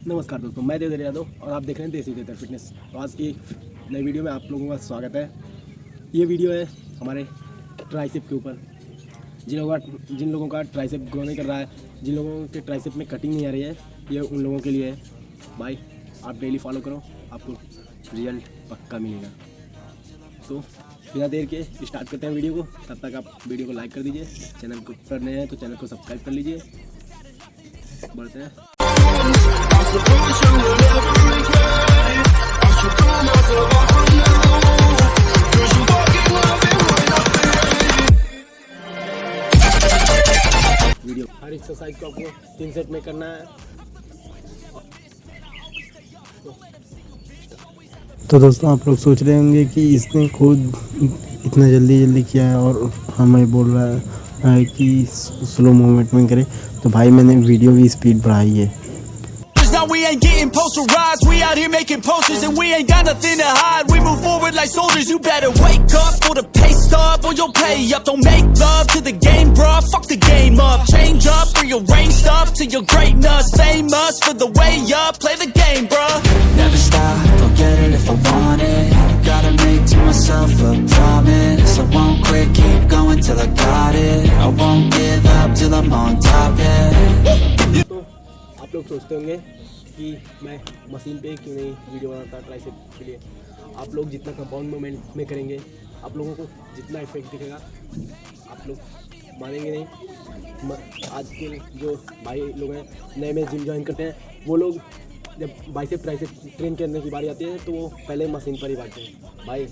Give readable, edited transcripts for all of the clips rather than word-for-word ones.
नमस्कार दोस्तों, मैं देवदर यादव और आप देख रहे हैं देसी फिटनेस। तो आज की नई वीडियो में आप लोगों का स्वागत है। ये वीडियो है हमारे ट्राइसेप के ऊपर। जिन लोगों का ट्राइसेप ग्रो नहीं कर रहा है, जिन लोगों के ट्राइसेप में कटिंग नहीं आ रही है, ये उन लोगों के लिए है। भाई आप डेली फॉलो करो, आपको रिजल्ट पक्का मिलेगा। तो बिना देर के स्टार्ट करते हैं वीडियो को। तब तक आप वीडियो को लाइक कर दीजिए, चैनल को पर नए हैं तो चैनल को सब्सक्राइब कर लीजिए। बढ़ते हैं। वीडियो हर एक्सरसाइज को आपको 3 सेट में करना है। तो दोस्तों, आप लोग सोच रहे होंगे कि इसने खुद इतना जल्दी किया है और हमें बोल रहा है कि स्लो मूवमेंट में करें। तो भाई मैंने वीडियो की स्पीड बढ़ाई है। Now we ain't getting posterized, we out here making posters and we ain't got nothing to hide. We move forward like soldiers, you better wake up for the pay stub or you'll pay up. Don't make love to the game, bruh, fuck the game up. Change up, rearrange stuff to your greatness. Famous for the way up, play the game, bruh. Never stop, I'll get it if I want it. Gotta make to myself a promise. I won't quit, keep going till I got it. I won't give up till I'm on top, yeah. तो आप लोग सोचते होंगे कि मैं machine पे क्यों नहीं वीडियो बनाता ट्राइसेप के लिए। आप लोग जितना कंपाउंड मूवमेंट में करेंगे, आप लोगों को जितना इफेक्ट दिखेगा आप लोग मानेंगे नहीं। आज के जो भाई लोग हैं नए में जिम ज्वाइन करते हैं, वो लोग जब बाइसेप ट्राइसेप ट्रेन करने की बारी आती है तो वो पहले मशीन पर ही भागते हैं। भाई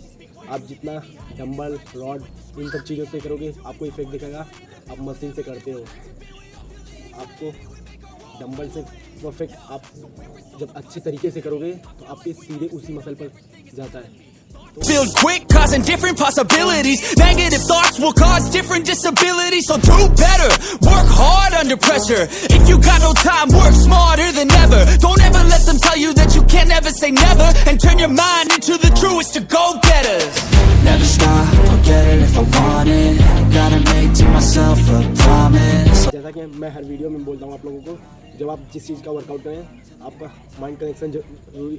आप जितना डंबल रॉड इन सब चीज़ों से करोगे आपको इफेक्ट दिखेगा। आप मशीन से करते हो, आपको डंबल से परफेक्ट आप जब अच्छे तरीके से करोगे तो आपके सीधे उसी मसल पर जाता है। Build quick, causing different possibilities. Negative thoughts will cause different disabilities. So do better, work hard under pressure. If you got no time, work smarter than ever. Don't ever let them tell you that you can't never say never. And turn your mind into the truest to go-getters. Never stop, I'll get it if I want it. Gotta make to myself a promise. जैसा कि मैं हर video में बोलता हूँ आप लोगों को, जब आप जिस चीज़ का वर्कआउट करें, आपका माइंड कनेक्शन जरूरी,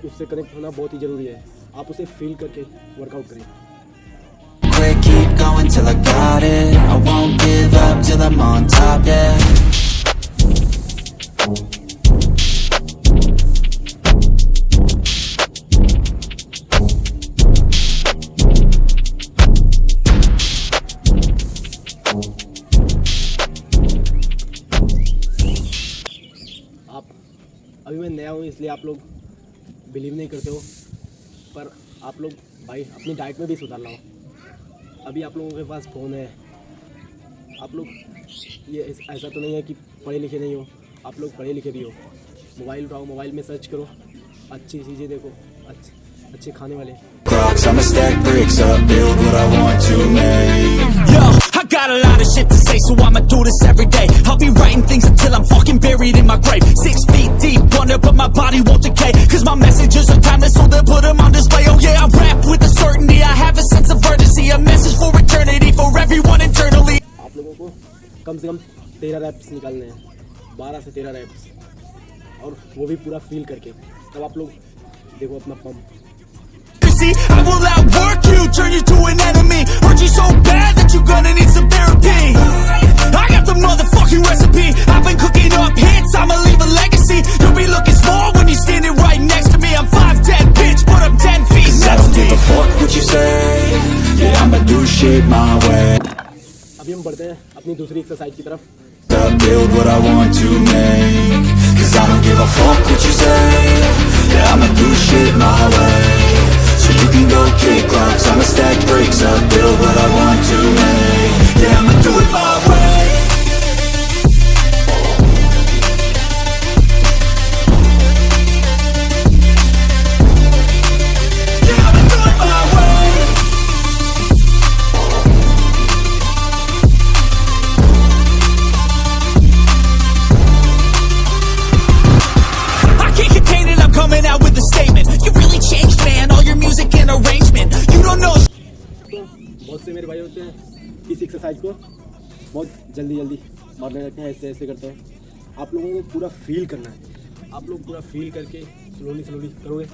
उससे कनेक्ट होना बहुत ही ज़रूरी है। आप उसे फील करके वर्कआउट करें। Quick, keep going till I got it. I won't give up till I'm on top, yeah. अभी मैं नया हूँ इसलिए आप लोग बिलीव नहीं करते हो, पर आप लोग भाई अपनी डाइट में भी सुधार लाओ। अभी आप लोगों के पास फ़ोन है, आप लोग ये ऐसा तो नहीं है कि पढ़े लिखे नहीं हो, आप लोग पढ़े लिखे भी हो। मोबाइल उठाओ, मोबाइल में सर्च करो, अच्छी चीज़ें देखो, अच्छे खाने वाले। I'ma stack bricks up, build what I want to make. Yo, I got a lot of shit to say, so I'ma do this every day. I'll be writing things until I'm fucking buried in my grave. 6 feet deep under, but my body won't decay. Cause my messages are timeless, so they'll put them on display. Oh yeah, I rap with a certainty, I have a sense of urgency. A message for eternity, for everyone internally. आप लोगों को कम से कम 13 raps निकालने हैं, 12 से 13 raps, और वो भी पूरा फील करके। तब आप लोग देखो अपना pump. See, I will outwork you, turn you to an enemy. Hurt you so bad that you're gonna need some therapy. I got the motherfucking recipe. I've been cooking up hits, I'ma leave a legacy. You'll be looking small when you're standing right next to me. I'm 5'10", bitch, but I'm 10 feet I next don't to give me. a fuck what you say. Yeah, I'ma do shit my way. अभी हम बढ़ते हैं अपनी दूसरी exercise की तरफ। Build what I want to make. Cause I don't give a fuck what you say. Yeah, I'ma do shit my way. So you can go kick rocks, I'ma stack bricks up, build what I want to make. Yeah, I'ma do it my way. Yeah, I'ma do it my way. I can't contain it, I'm coming out with a statement. You really changed, man, all your music and arrangement. You don't know. तो बहुत से मेरे भाई होते हैं इस exercise को बहुत जल्दी मारने लगते हैं, ऐसे करते हैं। आप लोगों को पूरा फील करना है, आप लोग पूरा फील करके स्लोली करोगे।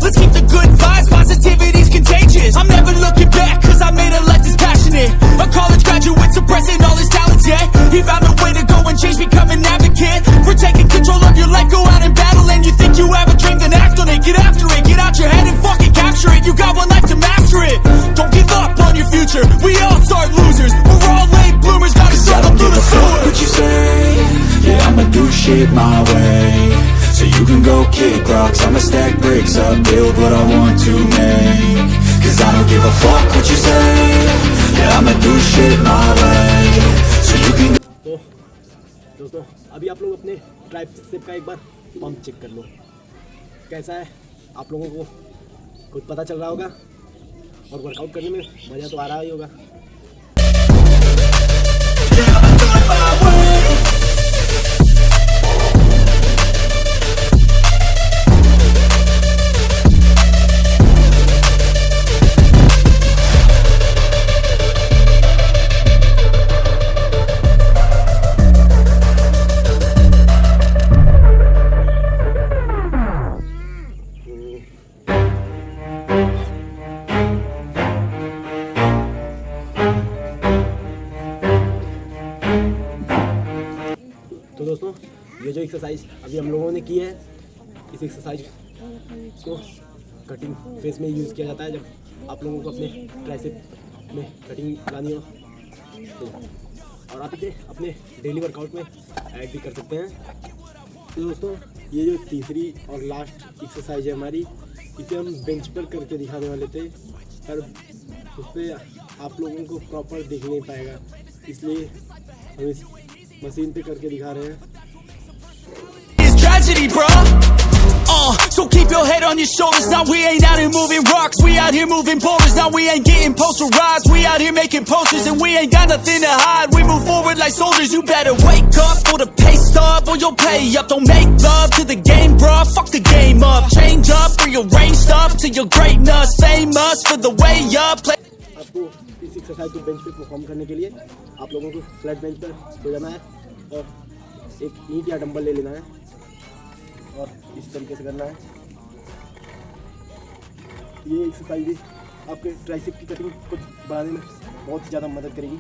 Let's keep the good vibes, positivity's contagious. I'm never looking back, cause I made a life that's passionate. A college graduate suppressing all his talents, yeah. He found a way to go and change, become an advocate. For taking control of your life, go out and battle. And you think you have a dream, then act on it. Get after it, get out your head and fucking capture it. You got one life to master it. Don't give up on your future, we all start losers. We're all late bloomers, gotta struggle through the sewer. What you say? Yeah, I'ma do shit my way. So you can go kick rocks, I'ma stack bricks up, build what I want to make. Cause I don't give a fuck what you say. Yeah, I'ma do shit my way. So you can तो दोस्तों अभी आप लोग अपने tricep का एक बार pump check कर लो, कैसा है आप लोगों को खुद पता चल रहा होगा, और वर्कआउट करने में मज़ा तो आ रहा ही होगा। तो दोस्तों ये जो एक्सरसाइज अभी हम लोगों ने की है, इस एक्सरसाइज को कटिंग फेस में यूज़ किया जाता है जब आप लोगों को अपने ट्राइसेप में कटिंग लानी हो तो, और आप इसे अपने डेली वर्कआउट में ऐड भी कर सकते हैं। तो दोस्तों ये जो तीसरी और लास्ट एक्सरसाइज है हमारी, इसे हम बेंच पर करके दिखाने वाले थे, पर उस पर आप लोगों को प्रॉपर दिख नहीं पाएगा, इसलिए हम इस मशीन पे करके दिखा रहे हैं। It's tragedy, bro. So keep your head on your shoulders. Now we ain't out here moving rocks, we out here moving boulders. Now we ain't getting posterized, we out here making posters, and we ain't got nothing to hide. We move forward like soldiers. You better wake up for the pay stub, or you'll pay up. Don't make love to the game, bro. Fuck the game up. Change up, rearrange stuff to your greatness. Famous for the way up. Play आपको इस exercise को bench पे perform करने के लिए आप लोगों को फ्लैट बेंच पर सो जाना है और एक ईंट या डंबल ले लेना है और इस तरीके से करना है। ये एक्सरसाइज भी आपके ट्राइसेप की कटिंग को बढ़ाने में बहुत ही ज़्यादा मदद करेगी।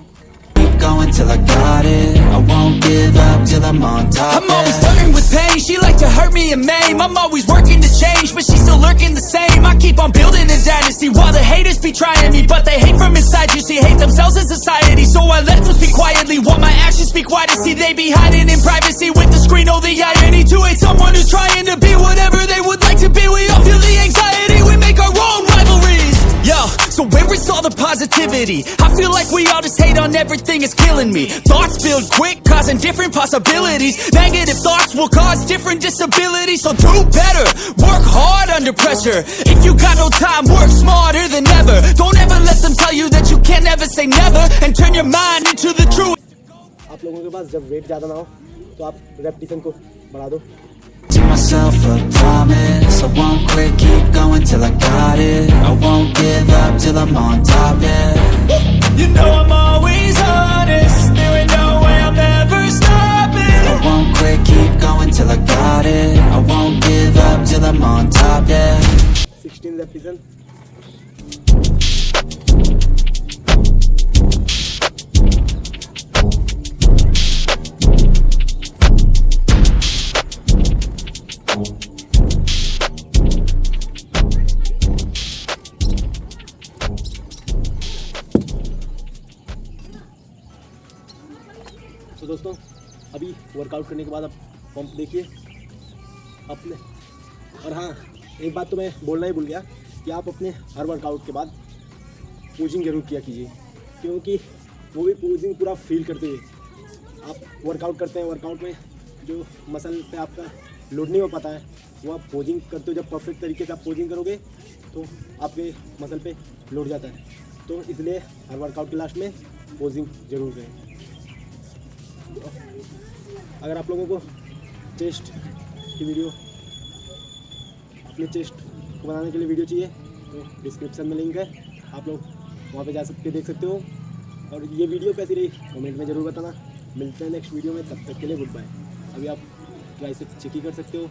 keep going till I got it. I won't give up till I'm on top. I'm always flirting with pain, she like to hurt me and maim. I'm always working to change, but she's still lurking the same. I keep on building a dynasty while the haters be trying me, but they hate from inside. You see, hate themselves in society, so I let them speak quietly while my actions speak wider. See, they be hiding in privacy with the screen. Oh, the irony to hate someone who's trying to be whatever they would like to be. We all feel the anxiety, we make our own rivalries. Yo, so where is all the positivity? I feel like we all just hate on everything, it's killing me. Thoughts build quick, causing different possibilities. Negative thoughts will cause different disabilities. So do better, work hard under pressure. If you got no time, work smarter than ever. Don't ever let them tell you that you can't never say never, and turn your mind into the truth. आप लोगों के पास जब wait ज़्यादा ना हो तो आप repetition को बढ़ा दो। To myself a promise, I won't quit, keep going till I got it. I won't give up till I'm on top, yeah. You know I'm always honest, there ain't no way I'm ever stopping. I won't quit, keep going till I got it. I won't give up till I'm on top, yeah. 16 repetition. तो दोस्तों अभी workout करने के बाद आप pump देखिए अपने। और हाँ, एक बात तो मैं बोलना ही भूल गया कि आप अपने हर वर्कआउट के बाद पोजिंग जरूर किया कीजिए, क्योंकि वो भी पोजिंग पूरा फील करते हुए आप वर्कआउट करते हैं। वर्कआउट में जो मसल पे आपका लोड नहीं हो पाता है, वो आप पोजिंग करते हो। जब परफेक्ट तरीके से आप पोजिंग करोगे तो आपके मसल पे लोड जाता है। तो इसलिए हर वर्कआउट के लास्ट में पोजिंग जरूर करें। अगर आप लोगों को चेस्ट की वीडियो, अपने चेस्ट को बनाने के लिए वीडियो चाहिए तो डिस्क्रिप्शन में लिंक है, आप लोग वहाँ पे जा सकते देख सकते हो। और ये वीडियो कैसी रही कमेंट में ज़रूर बताना। मिलते हैं नेक्स्ट वीडियो में, तब तक के लिए गुड बाय। अभी आप ट्राइसेप चेक ही कर सकते हो।